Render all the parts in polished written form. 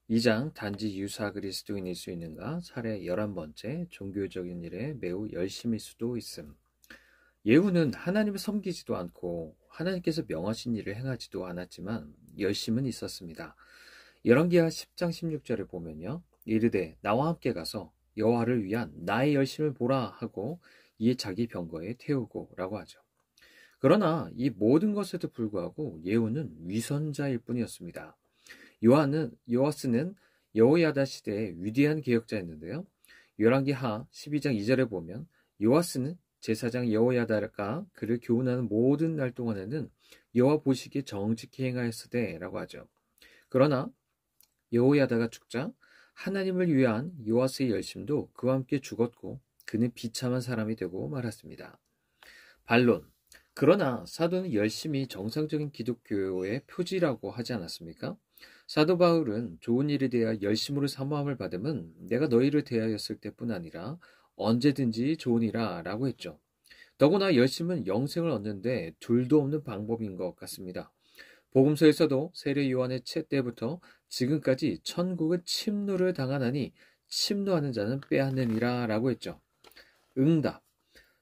2장 단지 유사 그리스도인일 수 있는가? 사례 11번째 종교적인 일에 매우 열심일 수도 있음. 예후는 하나님을 섬기지도 않고 하나님께서 명하신 일을 행하지도 않았지만 열심은 있었습니다. 열왕기하 10장 16절을 보면요. 이르되 나와 함께 가서 여호와를 위한 나의 열심을 보라 하고 이에 자기 병거에 태우고 라고 하죠. 그러나 이 모든 것에도 불구하고 예후는 위선자일 뿐이었습니다. 요아스는 여호야다 시대의 위대한 개혁자였는데요. 열왕기하 12장 2절에 보면 요아스는 제사장 여호야다가 그를 교훈하는 모든 날 동안에는 여호와 보시기에 정직히 행하였으되 라고 하죠. 그러나 여호야다가 죽자 하나님을 위한 요아스의 열심도 그와 함께 죽었고 그는 비참한 사람이 되고 말았습니다. 반론. 그러나 사도는 열심히 정상적인 기독교의 표지라고 하지 않았습니까? 사도 바울은 좋은 일에 대하여 열심으로 사모함을 받음은 내가 너희를 대하였을 때뿐 아니라 언제든지 좋으니라 라고 했죠. 더구나 열심은 영생을 얻는데 둘도 없는 방법인 것 같습니다. 복음서에서도 세례 요한의 채 때부터 지금까지 천국은 침노를 당하나니 침노하는 자는 빼앗느니라 라고 했죠. 응답.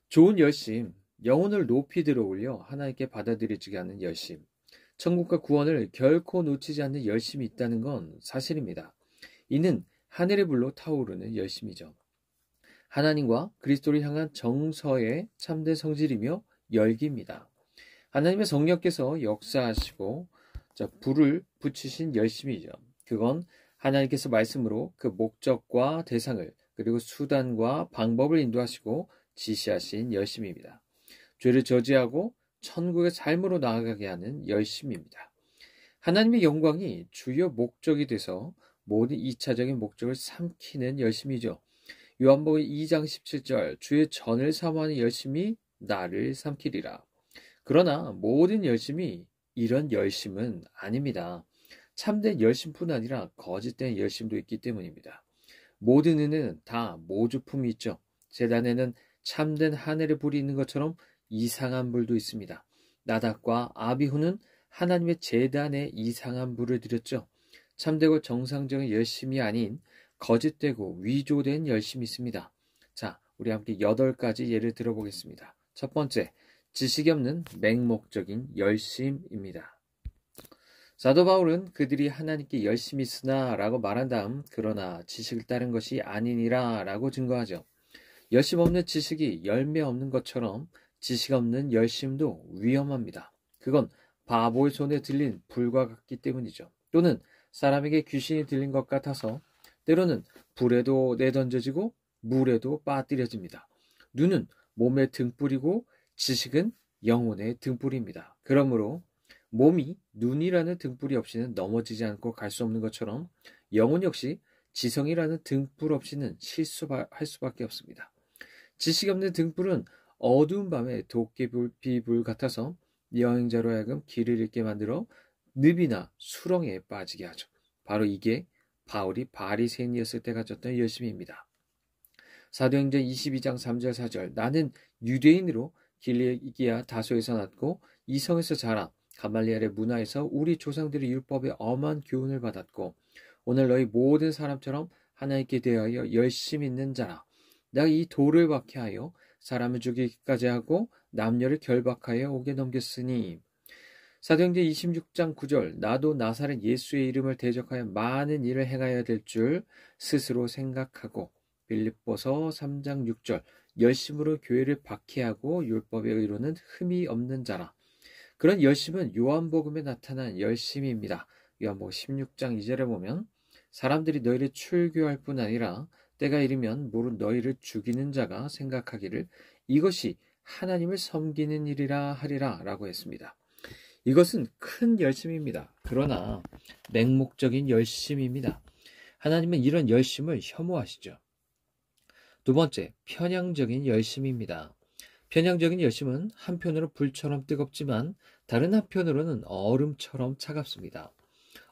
좋은 열심, 영혼을 높이 들어올려 하나님께 받아들여지게 하는 열심, 천국과 구원을 결코 놓치지 않는 열심이 있다는 건 사실입니다. 이는 하늘의 불로 타오르는 열심이죠. 하나님과 그리스도를 향한 정서의 참된 성질이며 열기입니다. 하나님의 성령께서 역사하시고 불을 붙이신 열심이죠. 그건 하나님께서 말씀으로 그 목적과 대상을 그리고 수단과 방법을 인도하시고 지시하신 열심입니다. 죄를 저지하고 천국의 삶으로 나아가게 하는 열심입니다. 하나님의 영광이 주요 목적이 돼서 모든 2차적인 목적을 삼키는 열심이죠. 요한복음 2장 17절 주의 전을 사모하는 열심이 나를 삼키리라. 그러나 모든 열심이 이런 열심은 아닙니다. 참된 열심뿐 아니라 거짓된 열심도 있기 때문입니다. 모든 은혜는 다 모조품이 있죠. 제단에는 참된 하늘의 불이 있는 것처럼 이상한 불도 있습니다. 나답과 아비후는 하나님의 제단에 이상한 불을 드렸죠. 참되고 정상적인 열심이 아닌 거짓되고 위조된 열심이 있습니다. 자, 우리 함께 8가지 예를 들어보겠습니다. 첫 번째, 지식이 없는 맹목적인 열심입니다. 사도 바울은 그들이 하나님께 열심히 쓰나 라고 말한 다음 그러나 지식을 따른 것이 아니니라 라고 증거하죠. 열심 없는 지식이 열매 없는 것처럼 지식 없는 열심도 위험합니다. 그건 바보의 손에 들린 불과 같기 때문이죠. 또는 사람에게 귀신이 들린 것 같아서 때로는 불에도 내던져지고 물에도 빠뜨려집니다. 눈은 몸의 등불이고 지식은 영혼의 등불입니다. 그러므로 몸이 눈이라는 등불이 없이는 넘어지지 않고 갈 수 없는 것처럼 영혼 역시 지성이라는 등불 없이는 실수할 수밖에 없습니다. 지식이 없는 등불은 어두운 밤에 도깨비불 같아서 여행자로 하여금 길을 잃게 만들어 늪이나 수렁에 빠지게 하죠. 바로 이게 바울이 바리새인이었을 때 가졌던 열심입니다. 사도행전 22장 3절 4절 나는 유대인으로 길리기아 다소에서 났고 이 성에서 자라 가말리엘의 문화에서 우리 조상들의 율법에 엄한 교훈을 받았고 오늘 너희 모든 사람처럼 하나님께 대하여 열심 있는 자라. 내가 이 돌을 박해하여 사람을 죽이기까지 하고 남녀를 결박하여 옥에 넘겼으니. 사도행전 26장 9절 나도 나사렛 예수의 이름을 대적하여 많은 일을 행하여야 될 줄 스스로 생각하고 빌립보서 3장 6절 열심으로 교회를 박해하고 율법의 의로는 흠이 없는 자라. 그런 열심은 요한복음에 나타난 열심입니다. 요한복음 16장 2절에 보면 사람들이 너희를 출교할 뿐 아니라 때가 이르면 모른 너희를 죽이는 자가 생각하기를 이것이 하나님을 섬기는 일이라 하리라 라고 했습니다. 이것은 큰 열심입니다. 그러나 맹목적인 열심입니다. 하나님은 이런 열심을 혐오하시죠. 두 번째, 편향적인 열심입니다. 편향적인 열심은 한편으로 불처럼 뜨겁지만 다른 한편으로는 얼음처럼 차갑습니다.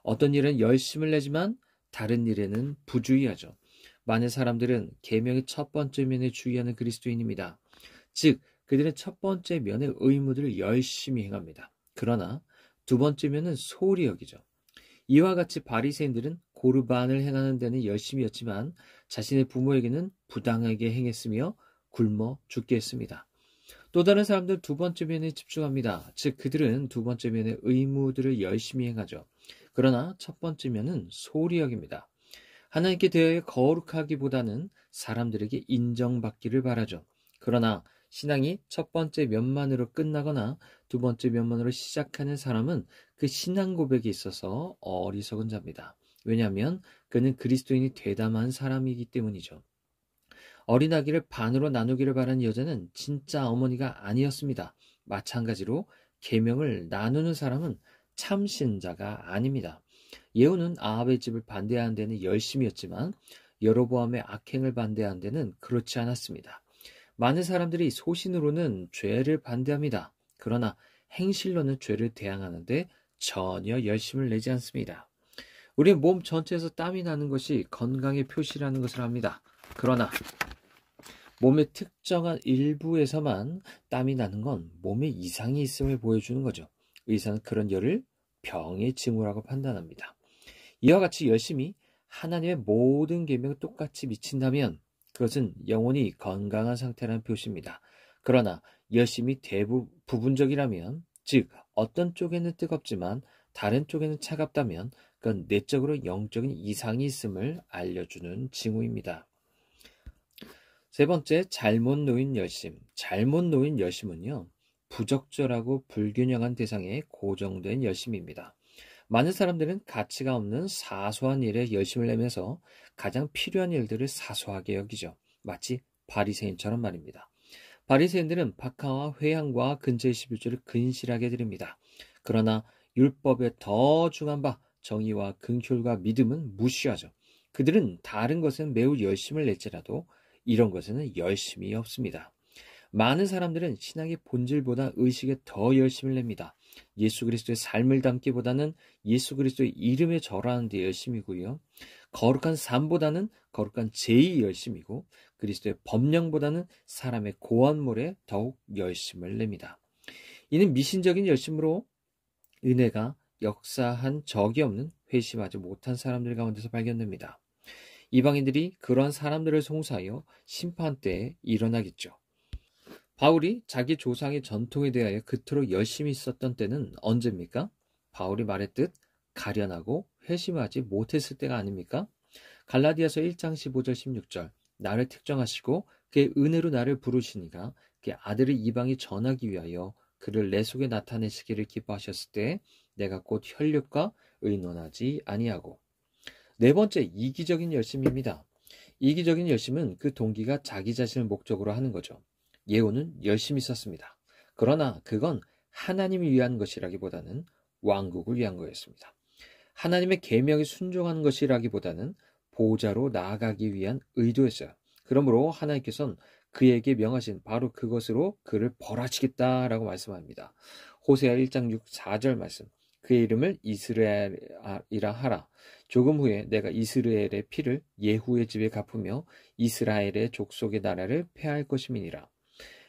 어떤 일은 열심을 내지만 다른 일에는 부주의하죠. 많은 사람들은 계명의 첫 번째 면에 주의하는 그리스도인입니다. 즉 그들은 첫 번째 면의 의무들을 열심히 행합니다. 그러나 두 번째 면은 소홀히 여기죠. 이와 같이 바리새인들은 고르반을 행하는 데는 열심이었지만 자신의 부모에게는 부당하게 행했으며 굶어 죽게 했습니다. 또 다른 사람들은 두 번째 면에 집중합니다. 즉 그들은 두 번째 면의 의무들을 열심히 행하죠. 그러나 첫 번째 면은 소홀히 여깁니다. 하나님께 대하여 거룩하기보다는 사람들에게 인정받기를 바라죠. 그러나 신앙이 첫 번째 면만으로 끝나거나 두 번째 면만으로 시작하는 사람은 그 신앙 고백에 있어서 어리석은 자입니다. 왜냐하면 그는 그리스도인이 되담한 사람이기 때문이죠. 어린 아기를 반으로 나누기를 바라는 여자는 진짜 어머니가 아니었습니다. 마찬가지로 계명을 나누는 사람은 참신자가 아닙니다. 예후는 아합의 집을 반대하는 데는 열심이었지만 여로보암의 악행을 반대하는 데는 그렇지 않았습니다. 많은 사람들이 소신으로는 죄를 반대합니다. 그러나 행실로는 죄를 대항하는데 전혀 열심을 내지 않습니다. 우리의 몸 전체에서 땀이 나는 것이 건강의 표시라는 것을 압니다. 그러나 몸의 특정한 일부에서만 땀이 나는 건 몸에 이상이 있음을 보여주는 거죠. 의사는 그런 열을 병의 징후라고 판단합니다. 이와 같이 열심히 하나님의 모든 계명을 똑같이 미친다면 그것은 영혼이 건강한 상태라는 표시입니다. 그러나 열심히 부분적이라면, 즉 어떤 쪽에는 뜨겁지만 다른 쪽에는 차갑다면 그건 내적으로 영적인 이상이 있음을 알려주는 징후입니다. 세 번째, 잘못 놓인 열심. 잘못 놓인 열심은요, 부적절하고 불균형한 대상에 고정된 열심입니다. 많은 사람들은 가치가 없는 사소한 일에 열심을 내면서 가장 필요한 일들을 사소하게 여기죠. 마치 바리새인처럼 말입니다. 바리새인들은 박하와 회향과 근처의 11조를 근실하게 드립니다. 그러나 율법에 더 중한 바 정의와 긍휼과 믿음은 무시하죠. 그들은 다른 것은 매우 열심을 낼지라도 이런 것에는 열심이 없습니다. 많은 사람들은 신앙의 본질보다 의식에 더 열심을 냅니다. 예수 그리스도의 삶을 담기보다는 예수 그리스도의 이름에 절하는 데 열심이고요. 거룩한 삶보다는 거룩한 제의 열심이고 그리스도의 법령보다는 사람의 고안물에 더욱 열심을 냅니다. 이는 미신적인 열심으로 은혜가 역사한 적이 없는 회심하지 못한 사람들 가운데서 발견됩니다. 이방인들이 그러한 사람들을 송사하여 심판 때에 일어나겠죠. 바울이 자기 조상의 전통에 대하여 그토록 열심히 있었던 때는 언제입니까? 바울이 말했듯 가련하고 회심하지 못했을 때가 아닙니까? 갈라디아서 1장 15절 16절 나를 특정하시고 그의 은혜로 나를 부르시니가 그의 아들을 이방이 전하기 위하여 그를 내 속에 나타내시기를 기뻐하셨을 때 내가 곧 혈육과 의논하지 아니하고. 네 번째, 이기적인 열심입니다. 이기적인 열심은 그 동기가 자기 자신을 목적으로 하는 거죠. 예후는 열심히 썼습니다. 그러나 그건 하나님을 위한 것이라기보다는 왕국을 위한 거였습니다. 하나님의 계명에 순종하는 것이라기보다는 보좌로 나아가기 위한 의도였어요. 그러므로 하나님께서는 그에게 명하신 바로 그것으로 그를 벌하시겠다라고 말씀합니다. 호세아 1장 4절 말씀. 그의 이름을 이스라엘이라 하라. 조금 후에 내가 이스라엘의 피를 예후의 집에 갚으며 이스라엘의 족속의 나라를 폐할 것임이니라.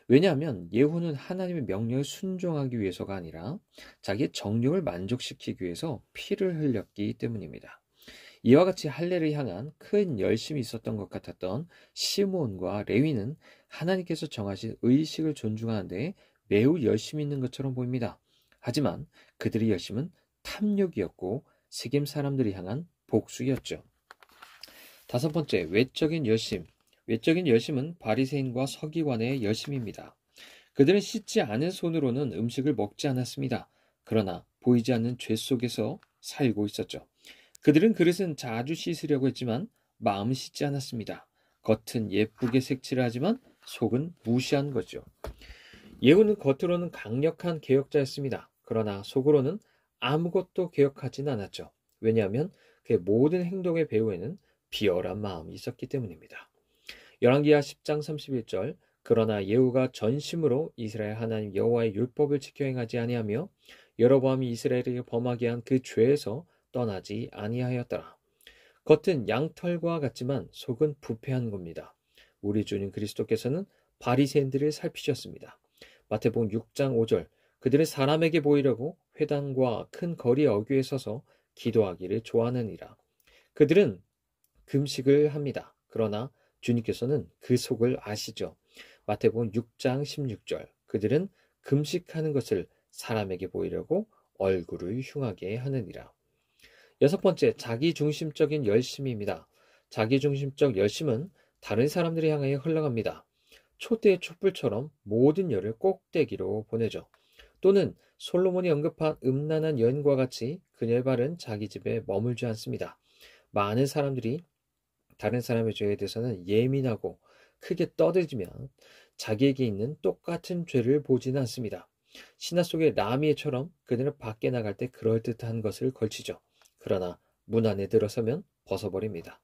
왜냐하면 예후는 하나님의 명령을 순종하기 위해서가 아니라 자기의 정욕을 만족시키기 위해서 피를 흘렸기 때문입니다. 이와 같이 할례를 향한 큰 열심이 있었던 것 같았던 시므온과 레위는 하나님께서 정하신 의식을 존중하는 데 매우 열심히 있는 것처럼 보입니다. 하지만 그들의 열심은 탐욕이었고 세겜 사람들이 향한 복수였죠. 다섯 번째, 외적인 열심. 외적인 열심은 바리새인과 서기관의 열심입니다. 그들은 씻지 않은 손으로는 음식을 먹지 않았습니다. 그러나 보이지 않는 죄 속에서 살고 있었죠. 그들은 그릇은 자주 씻으려고 했지만 마음은 씻지 않았습니다. 겉은 예쁘게 색칠을 하지만 속은 무시한 거죠. 예후는 겉으로는 강력한 개혁자였습니다. 그러나 속으로는 아무것도 개혁하지는 않았죠. 왜냐하면 그의 모든 행동의 배후에는 비열한 마음이 있었기 때문입니다. 열왕기하 10장 31절 그러나 예후가 전심으로 이스라엘 하나님 여호와의 율법을 지켜 행하지 아니하며 여로보암이 이스라엘에게 범하게 한 그 죄에서 떠나지 아니하였더라. 겉은 양털과 같지만 속은 부패한 겁니다. 우리 주님 그리스도께서는 바리새인들을 살피셨습니다. 마태복음 6장 5절 그들은 사람에게 보이려고 회당과 큰 거리 어귀에 서서 기도하기를 좋아하느니라. 그들은 금식을 합니다. 그러나 주님께서는 그 속을 아시죠. 마태복음 6장 16절. 그들은 금식하는 것을 사람에게 보이려고 얼굴을 흉하게 하느니라. 여섯 번째, 자기중심적인 열심입니다. 자기중심적 열심은 다른 사람들을 향하여 흘러갑니다. 초대의 촛불처럼 모든 열을 꼭대기로 보내죠. 또는 솔로몬이 언급한 음란한 여인과 같이 그녀의 발은 자기 집에 머물지 않습니다. 많은 사람들이 다른 사람의 죄에 대해서는 예민하고 크게 떠들지만 자기에게 있는 똑같은 죄를 보지는 않습니다. 신화 속의 라미에처럼 그들은 밖에 나갈 때 그럴듯한 것을 걸치죠. 그러나 문 안에 들어서면 벗어버립니다.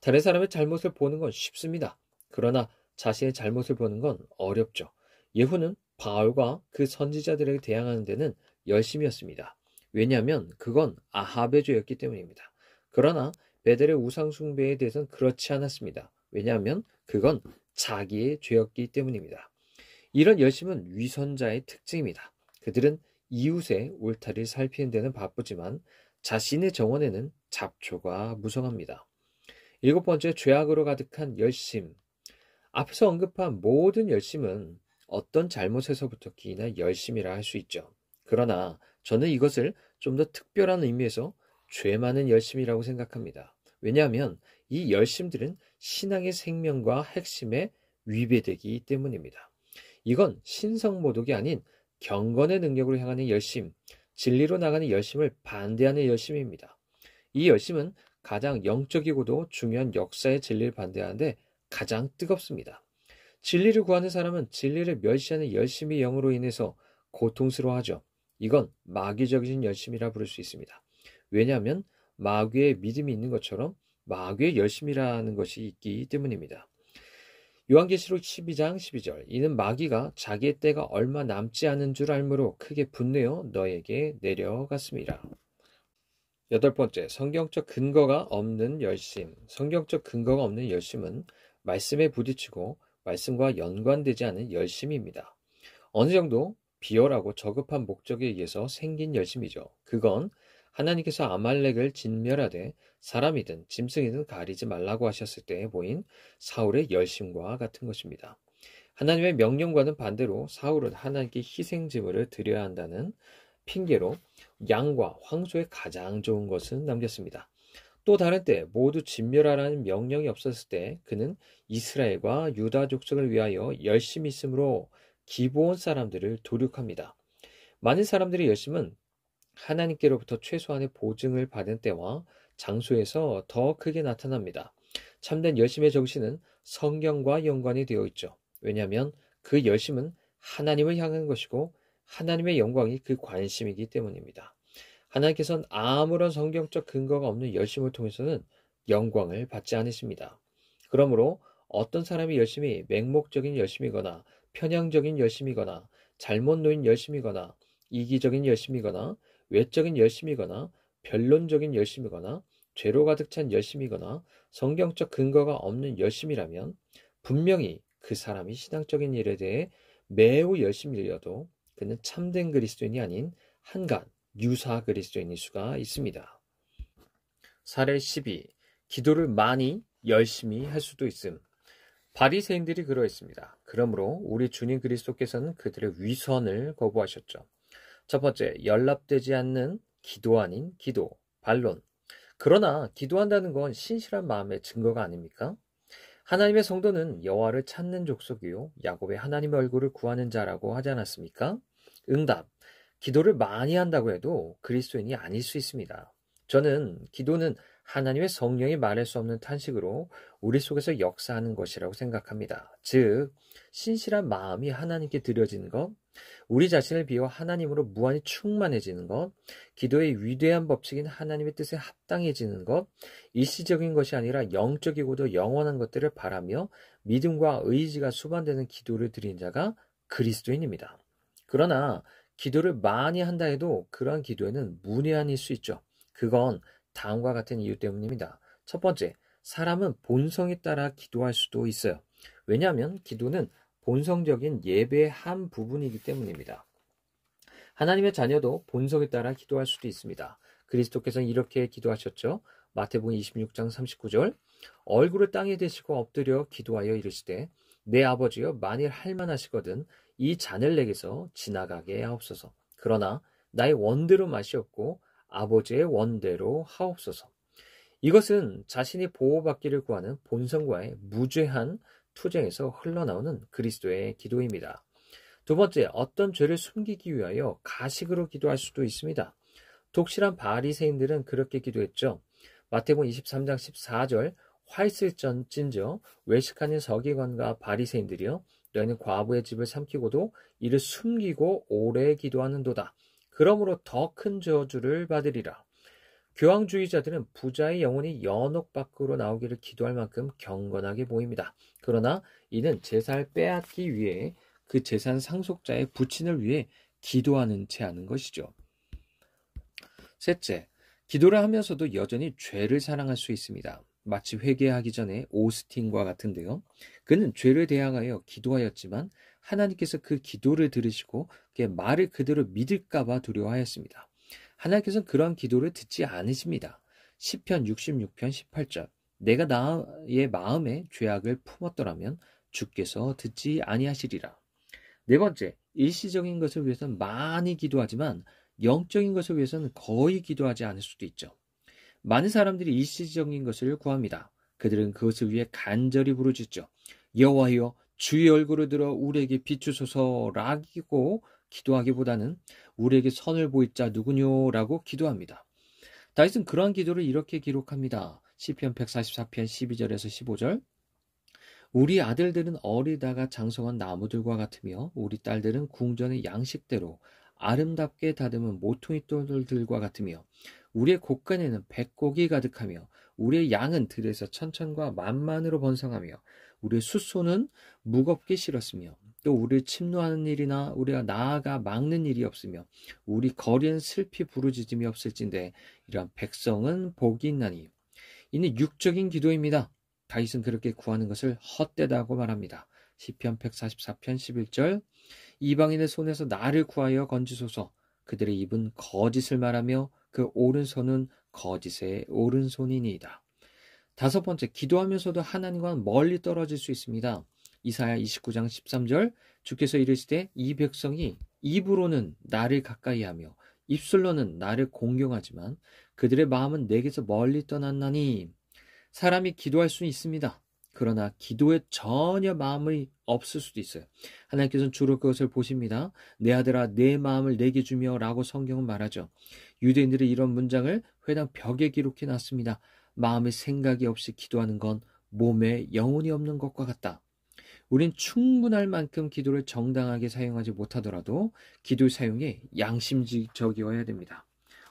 다른 사람의 잘못을 보는 건 쉽습니다. 그러나 자신의 잘못을 보는 건 어렵죠. 예후는 바알과 그 선지자들에게 대항하는 데는 열심이었습니다. 왜냐하면 그건 아합의 죄였기 때문입니다. 그러나 베델의 우상 숭배에 대해서는 그렇지 않았습니다. 왜냐하면 그건 자기의 죄였기 때문입니다. 이런 열심은 위선자의 특징입니다. 그들은 이웃의 울타리를 살피는 데는 바쁘지만 자신의 정원에는 잡초가 무성합니다. 일곱 번째, 죄악으로 가득한 열심. 앞서 언급한 모든 열심은 어떤 잘못에서부터 기인한 열심이라 할 수 있죠. 그러나 저는 이것을 좀 더 특별한 의미에서 죄 많은 열심이라고 생각합니다. 왜냐하면 이 열심들은 신앙의 생명과 핵심에 위배되기 때문입니다. 이건 신성모독이 아닌 경건의 능력으로 향하는 열심, 진리로 나가는 열심을 반대하는 열심입니다. 이 열심은 가장 영적이고도 중요한 역사의 진리를 반대하는데 가장 뜨겁습니다. 진리를 구하는 사람은 진리를 멸시하는 열심의 영으로 인해서 고통스러워하죠. 이건 마귀적인 열심이라 부를 수 있습니다. 왜냐하면 마귀의 믿음이 있는 것처럼 마귀의 열심이라는 것이 있기 때문입니다. 요한계시록 12장 12절. 이는 마귀가 자기의 때가 얼마 남지 않은 줄 알므로 크게 분내어 너에게 내려갔습니다. 여덟 번째, 성경적 근거가 없는 열심. 성경적 근거가 없는 열심은 말씀에 부딪히고 말씀과 연관되지 않은 열심입니다. 어느 정도 비열하고 저급한 목적에 의해서 생긴 열심이죠. 그건 하나님께서 아말렉을 진멸하되 사람이든 짐승이든 가리지 말라고 하셨을 때에 보인 사울의 열심과 같은 것입니다. 하나님의 명령과는 반대로 사울은 하나님께 희생제물을 드려야 한다는 핑계로 양과 황소의 가장 좋은 것은 남겼습니다. 또 다른 때 모두 진멸하라는 명령이 없었을 때 그는 이스라엘과 유다 족속을 위하여 열심히 있으므로 기브온 사람들을 도륙합니다. 많은 사람들의 열심은 하나님께로부터 최소한의 보증을 받은 때와 장소에서 더 크게 나타납니다. 참된 열심의 정신은 성경과 연관이 되어 있죠. 왜냐하면 그 열심은 하나님을 향한 것이고 하나님의 영광이 그 관심이기 때문입니다. 하나님께서는 아무런 성경적 근거가 없는 열심을 통해서는 영광을 받지 않으십니다. 그러므로 어떤 사람의 열심이 맹목적인 열심이거나 편향적인 열심이거나 잘못 놓인 열심이거나 이기적인 열심이거나 외적인 열심이거나 변론적인 열심이거나 죄로 가득 찬 열심이거나 성경적 근거가 없는 열심이라면 분명히 그 사람이 신앙적인 일에 대해 매우 열심이어도 그는 참된 그리스도인이 아닌 한간 유사 그리스도인일 수가 있습니다. 사례 12. 기도를 많이 열심히 할 수도 있음. 바리새인들이 그러했습니다. 그러므로 우리 주님 그리스도께서는 그들의 위선을 거부하셨죠. 첫 번째, 연락되지 않는 기도 아닌 기도, 반론. 그러나 기도한다는 건 신실한 마음의 증거가 아닙니까? 하나님의 성도는 여호와를 찾는 족속이요 야곱의 하나님의 얼굴을 구하는 자라고 하지 않았습니까? 응답. 기도를 많이 한다고 해도 그리스도인이 아닐 수 있습니다. 저는 기도는 하나님의 성령이 말할 수 없는 탄식으로 우리 속에서 역사하는 것이라고 생각합니다. 즉, 신실한 마음이 하나님께 드려지는 것, 우리 자신을 비워 하나님으로 무한히 충만해지는 것, 기도의 위대한 법칙인 하나님의 뜻에 합당해지는 것, 일시적인 것이 아니라 영적이고도 영원한 것들을 바라며 믿음과 의지가 수반되는 기도를 드린 자가 그리스도인입니다. 그러나 기도를 많이 한다 해도 그러한 기도에는 문외한일 수 있죠. 그건 다음과 같은 이유 때문입니다. 첫 번째, 사람은 본성에 따라 기도할 수도 있어요. 왜냐하면 기도는 본성적인 예배의 한 부분이기 때문입니다. 하나님의 자녀도 본성에 따라 기도할 수도 있습니다. 그리스도께서는 이렇게 기도하셨죠. 마태복음 26장 39절 얼굴을 땅에 대시고 엎드려 기도하여 이르시되 내 아버지여 만일 할만하시거든 이 잔을 내게서 지나가게 하옵소서. 그러나 나의 원대로 마시옵고 아버지의 원대로 하옵소서. 이것은 자신이 보호받기를 구하는 본성과의 무죄한 투쟁에서 흘러나오는 그리스도의 기도입니다. 두 번째, 어떤 죄를 숨기기 위하여 가식으로 기도할 수도 있습니다. 독실한 바리새인들은 그렇게 기도했죠. 마태복음 23장 14절 화있을진저 외식하는 서기관과 바리새인들이여 너희는 과부의 집을 삼키고도 이를 숨기고 오래 기도하는도다. 그러므로 더 큰 저주를 받으리라. 교황주의자들은 부자의 영혼이 연옥 밖으로 나오기를 기도할 만큼 경건하게 보입니다. 그러나 이는 제사를 빼앗기 위해 그 재산 상속자의 부친을 위해 기도하는 채 하는 것이죠. 셋째, 기도를 하면서도 여전히 죄를 사랑할 수 있습니다. 마치 회개하기 전에 오스틴과 같은데요. 그는 죄를 대항하여 기도하였지만 하나님께서 그 기도를 들으시고 그의 말을 그대로 믿을까 봐 두려워하였습니다. 하나님께서는 그러한 기도를 듣지 않으십니다. 시편 66편 18절 내가 나의 마음에 죄악을 품었더라면 주께서 듣지 아니하시리라. 네 번째, 일시적인 것을 위해서는 많이 기도하지만 영적인 것을 위해서는 거의 기도하지 않을 수도 있죠. 많은 사람들이 일시적인 것을 구합니다. 그들은 그것을 위해 간절히 부르짖죠. 여호와여 주의 얼굴을 들어 우리에게 비추소서라고 기도하기보다는 우리에게 선을 보일 자 누구뇨라고 기도합니다. 다윗은 그러한 기도를 이렇게 기록합니다. 시편 144편 12절에서 15절 우리 아들들은 어리다가 장성한 나무들과 같으며 우리 딸들은 궁전의 양식대로 아름답게 다듬은 모퉁이 돌들과 같으며 우리의 곳간에는 백곡이 가득하며 우리의 양은 들에서 천천과 만만으로 번성하며 우리의 숫소는 무겁게 실었으며 또 우리를 침노하는 일이나 우리가 나아가 막는 일이 없으며 우리 거리는 슬피 부르짖음이 없을진데 이러한 백성은 복이 있나니. 이는 육적인 기도입니다. 다윗은 그렇게 구하는 것을 헛되다고 말합니다. 시편 144편 11절 이방인의 손에서 나를 구하여 건지소서. 그들의 입은 거짓을 말하며 그 오른손은 거짓의 오른손이니이다. 다섯 번째, 기도하면서도 하나님과는 멀리 떨어질 수 있습니다. 이사야 29장 13절 주께서 이르시되 이 백성이 입으로는 나를 가까이하며 입술로는 나를 공경하지만 그들의 마음은 내게서 멀리 떠났나니. 사람이 기도할 수는 있습니다. 그러나 기도에 전혀 마음이 없을 수도 있어요. 하나님께서는 주로 그것을 보십니다. 내 아들아 내 마음을 내게 주며 라고 성경은 말하죠. 유대인들이 이런 문장을 회당 벽에 기록해 놨습니다. 마음의 생각이 없이 기도하는 건 몸에 영혼이 없는 것과 같다. 우린 충분할 만큼 기도를 정당하게 사용하지 못하더라도 기도 사용이 양심적이어야 됩니다.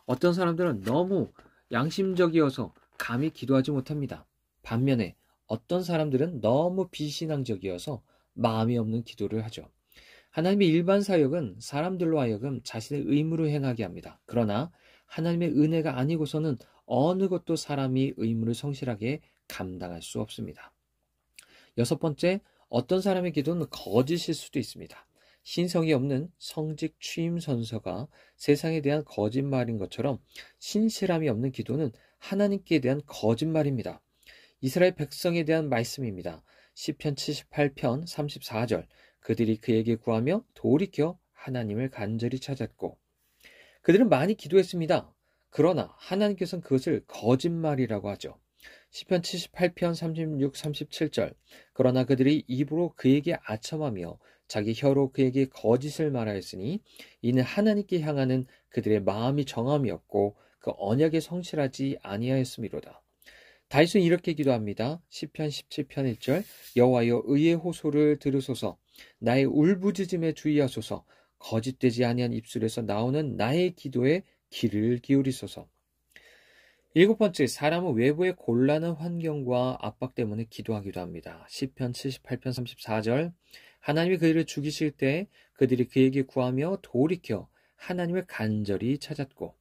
어떤 사람들은 너무 양심적이어서 감히 기도하지 못합니다. 반면에 어떤 사람들은 너무 비신앙적이어서 마음이 없는 기도를 하죠. 하나님의 일반 사역은 사람들로 하여금 자신의 의무를 행하게 합니다. 그러나 하나님의 은혜가 아니고서는 어느 것도 사람이 의무를 성실하게 감당할 수 없습니다. 여섯 번째, 어떤 사람의 기도는 거짓일 수도 있습니다. 신성이 없는 성직 취임 선서가 세상에 대한 거짓말인 것처럼 신실함이 없는 기도는 하나님께 대한 거짓말입니다. 이스라엘 백성에 대한 말씀입니다. 시편 78편 34절 그들이 그에게 구하며 돌이켜 하나님을 간절히 찾았고. 그들은 많이 기도했습니다. 그러나 하나님께서는 그것을 거짓말이라고 하죠. 시편 78편 36, 37절 그러나 그들이 입으로 그에게 아첨하며 자기 혀로 그에게 거짓을 말하였으니 이는 하나님께 향하는 그들의 마음이 정함이 없고 그 언약에 성실하지 아니하였음이로다. 다윗은 이렇게 기도합니다. 시편 17편 1절 여호와여 의의 호소를 들으소서 나의 울부짖음에 주의하소서 거짓되지 아니한 입술에서 나오는 나의 기도에 귀를 기울이소서. 일곱 번째, 사람은 외부의 곤란한 환경과 압박 때문에 기도하기도 합니다. 시편 78편 34절 하나님이 그들을 죽이실 때 그들이 그에게 구하며 돌이켜 하나님을 간절히 찾았고.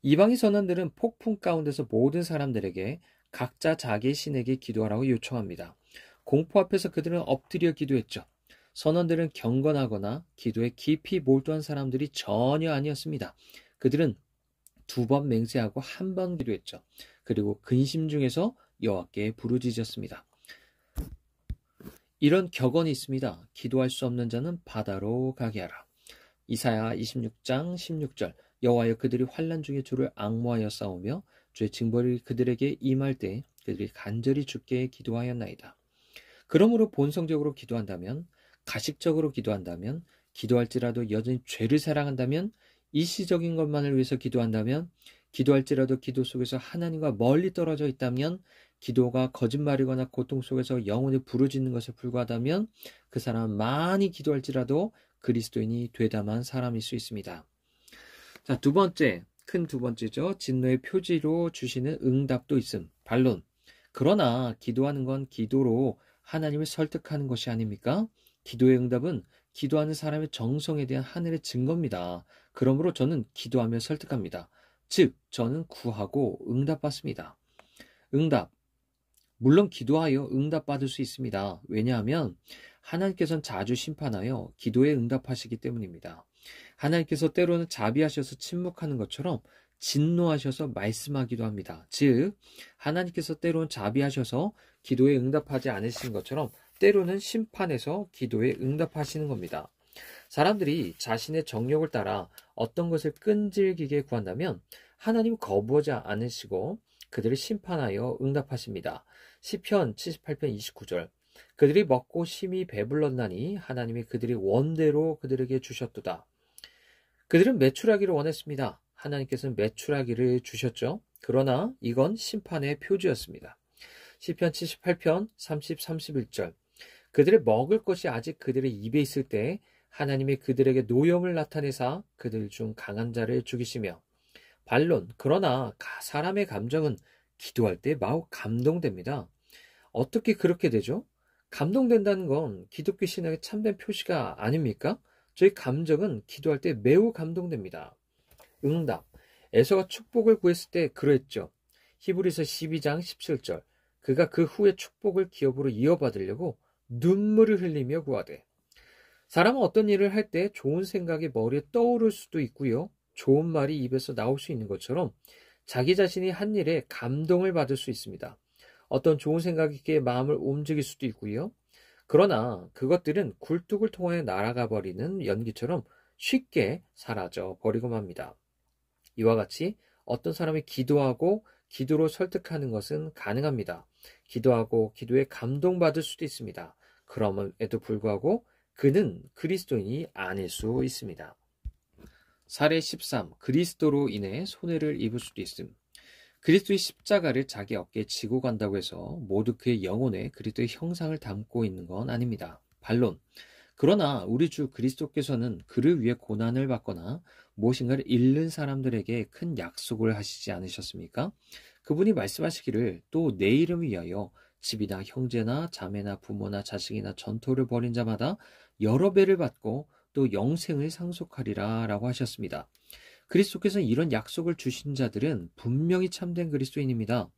이방인 선원들은 폭풍 가운데서 모든 사람들에게 각자 자기의 신에게 기도하라고 요청합니다. 공포 앞에서 그들은 엎드려 기도했죠. 선원들은 경건하거나 기도에 깊이 몰두한 사람들이 전혀 아니었습니다. 그들은 2번 맹세하고 1번 기도했죠. 그리고 근심 중에서 여호와께 부르짖었습니다. 이런 격언이 있습니다. 기도할 수 없는 자는 바다로 가게 하라. 이사야 26장 16절 여호와여 그들이 환난 중에 주를 앙모하여 싸우며 주의 징벌이 그들에게 임할 때 그들이 간절히 주께 기도하였나이다. 그러므로 본성적으로 기도한다면, 가식적으로 기도한다면, 기도할지라도 여전히 죄를 사랑한다면, 일시적인 것만을 위해서 기도한다면, 기도할지라도 기도 속에서 하나님과 멀리 떨어져 있다면, 기도가 거짓말이거나 고통 속에서 영혼이 부르짖는 것에 불과하다면 그 사람은 많이 기도할지라도 그리스도인이 되담한 사람일 수 있습니다. 자, 큰 두 번째죠. 진노의 표지로 주시는 응답도 있음. 반론. 그러나 기도하는 건 기도로 하나님을 설득하는 것이 아닙니까? 기도의 응답은 기도하는 사람의 정성에 대한 하늘의 증거입니다. 그러므로 저는 기도하며 설득합니다. 즉, 저는 구하고 응답받습니다. 응답. 물론 기도하여 응답받을 수 있습니다. 왜냐하면 하나님께서는 자주 심판하여 기도에 응답하시기 때문입니다. 하나님께서 때로는 자비하셔서 침묵하는 것처럼 진노하셔서 말씀하기도 합니다. 즉, 하나님께서 때로는 자비하셔서 기도에 응답하지 않으신 것처럼 때로는 심판해서 기도에 응답하시는 겁니다. 사람들이 자신의 정욕을 따라 어떤 것을 끈질기게 구한다면 하나님 거부하지 않으시고 그들을 심판하여 응답하십니다. 시편 78편 29절 그들이 먹고 심히 배불렀나니 하나님이 그들이 원대로 그들에게 주셨도다. 그들은 매출하기를 원했습니다. 하나님께서는 매출하기를 주셨죠. 그러나 이건 심판의 표지였습니다. 시편 78편 30, 31절 그들의 먹을 것이 아직 그들의 입에 있을 때 하나님이 그들에게 노염을 나타내사 그들 중 강한 자를 죽이시며 반론, 그러나 사람의 감정은 기도할 때 마구 감동됩니다. 어떻게 그렇게 되죠? 감동된다는 건 기독교 신앙의 참된 표시가 아닙니까? 저희 감정은 기도할 때 매우 감동됩니다. 응답, 에서가 축복을 구했을 때 그랬죠. 히브리서 12장 17절 그가 그 후에 축복을 기업으로 이어받으려고 눈물을 흘리며 구하되 사람은 어떤 일을 할 때 좋은 생각이 머리에 떠오를 수도 있고요. 좋은 말이 입에서 나올 수 있는 것처럼 자기 자신이 한 일에 감동을 받을 수 있습니다. 어떤 좋은 생각이 그의 마음을 움직일 수도 있고요. 그러나 그것들은 굴뚝을 통하여 날아가 버리는 연기처럼 쉽게 사라져 버리고 맙니다. 이와 같이 어떤 사람이 기도하고 기도로 설득하는 것은 가능합니다. 기도하고 기도에 감동받을 수도 있습니다. 그럼에도 불구하고 그는 그리스도인이 아닐 수 있습니다. 사례 13. 그리스도로 인해 손해를 입을 수도 있음. 그리스도의 십자가를 자기 어깨에 지고 간다고 해서 모두 그의 영혼에 그리스도의 형상을 담고 있는 건 아닙니다. 반론. 그러나 우리 주 그리스도께서는 그를 위해 고난을 받거나 무엇인가를 잃는 사람들에게 큰 약속을 하시지 않으셨습니까? 그분이 말씀하시기를 또 내 이름을 위하여 집이나 형제나 자매나 부모나 자식이나 전토를 벌인 자마다 여러 배를 받고 또 영생을 상속하리라 라고 하셨습니다. 그리스도께서 이런 약속을 주신 자들은 분명히 참된 그리스도인입니다.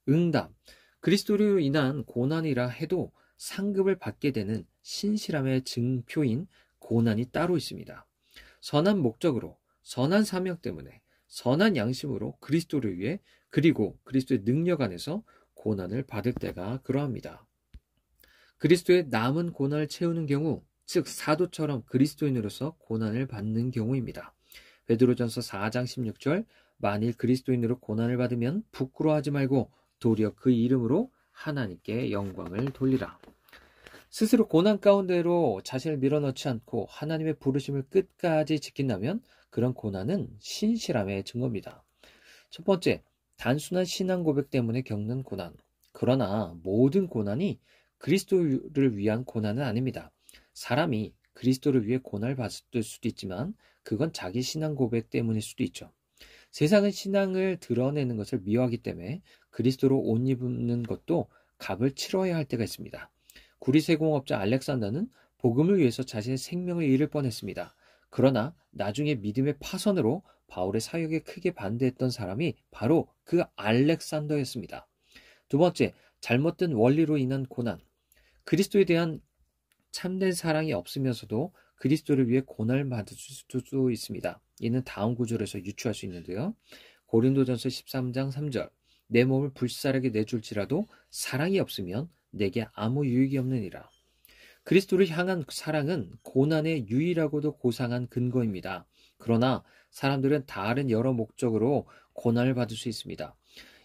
응답. 그리스도로 인한 고난이라 해도 상급을 받게 되는 신실함의 증표인 고난이 따로 있습니다. 선한 목적으로, 선한 사명 때문에, 선한 양심으로 그리스도를 위해 그리고 그리스도의 능력 안에서 고난을 받을 때가 그러합니다. 그리스도의 남은 고난을 채우는 경우, 즉 사도처럼 그리스도인으로서 고난을 받는 경우입니다. 베드로전서 4장 16절 만일 그리스도인으로 고난을 받으면 부끄러워하지 말고 도리어 그 이름으로 하나님께 영광을 돌리라. 스스로 고난 가운데로 자신을 밀어넣지 않고 하나님의 부르심을 끝까지 지킨다면 그런 고난은 신실함의 증거입니다. 첫 번째, 단순한 신앙 고백 때문에 겪는 고난. 그러나 모든 고난이 그리스도를 위한 고난은 아닙니다. 사람이 그리스도를 위해 고난을 받을 수도 있지만 그건 자기 신앙 고백 때문일 수도 있죠. 세상은 신앙을 드러내는 것을 미워하기 때문에 그리스도로 옷 입는 것도 값을 치러야 할 때가 있습니다. 구리세공업자 알렉산더는 복음을 위해서 자신의 생명을 잃을 뻔했습니다. 그러나 나중에 믿음의 파선으로 바울의 사역에 크게 반대했던 사람이 바로 그 알렉산더였습니다. 두 번째, 잘못된 원리로 인한 고난. 그리스도에 대한 참된 사랑이 없으면서도 그리스도를 위해 고난을 받을 수도 있습니다. 이는 다음 구절에서 유추할 수 있는데요. 고린도전서 13장 3절 내 몸을 불살하게 내줄지라도 사랑이 없으면 내게 아무 유익이 없느니라. 그리스도를 향한 사랑은 고난의 유일하고도 고상한 근거입니다. 그러나 사람들은 다른 여러 목적으로 고난을 받을 수 있습니다.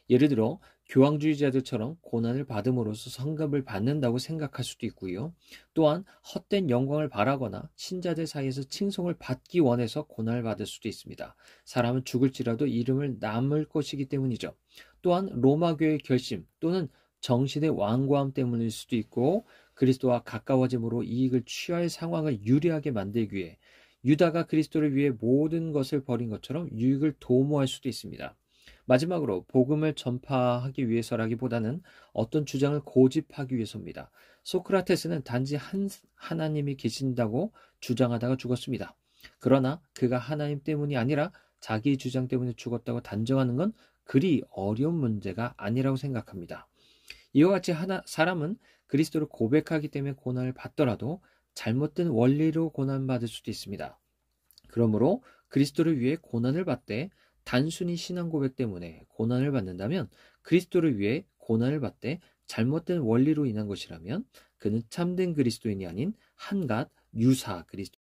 예를 들어 교황주의자들처럼 고난을 받음으로써 성급을 받는다고 생각할 수도 있고요. 또한 헛된 영광을 바라거나 신자들 사이에서 칭송을 받기 원해서 고난을 받을 수도 있습니다. 사람은 죽을지라도 이름을 남을 것이기 때문이죠. 또한 로마교의 결심 또는 정신의 완고함 때문일 수도 있고, 그리스도와 가까워짐으로 이익을 취할 상황을 유리하게 만들기 위해 유다가 그리스도를 위해 모든 것을 버린 것처럼 유익을 도모할 수도 있습니다. 마지막으로 복음을 전파하기 위해서라기보다는 어떤 주장을 고집하기 위해서입니다. 소크라테스는 단지 하나님이 계신다고 주장하다가 죽었습니다. 그러나 그가 하나님 때문이 아니라 자기 주장 때문에 죽었다고 단정하는 건 그리 어려운 문제가 아니라고 생각합니다. 이와 같이 사람은 그리스도를 고백하기 때문에 고난을 받더라도 잘못된 원리로 고난받을 수도 있습니다. 그러므로 그리스도를 위해 고난을 받되 단순히 신앙 고백 때문에 고난을 받는다면, 그리스도를 위해 고난을 받되 잘못된 원리로 인한 것이라면 그는 참된 그리스도인이 아닌 한갓 유사 그리스도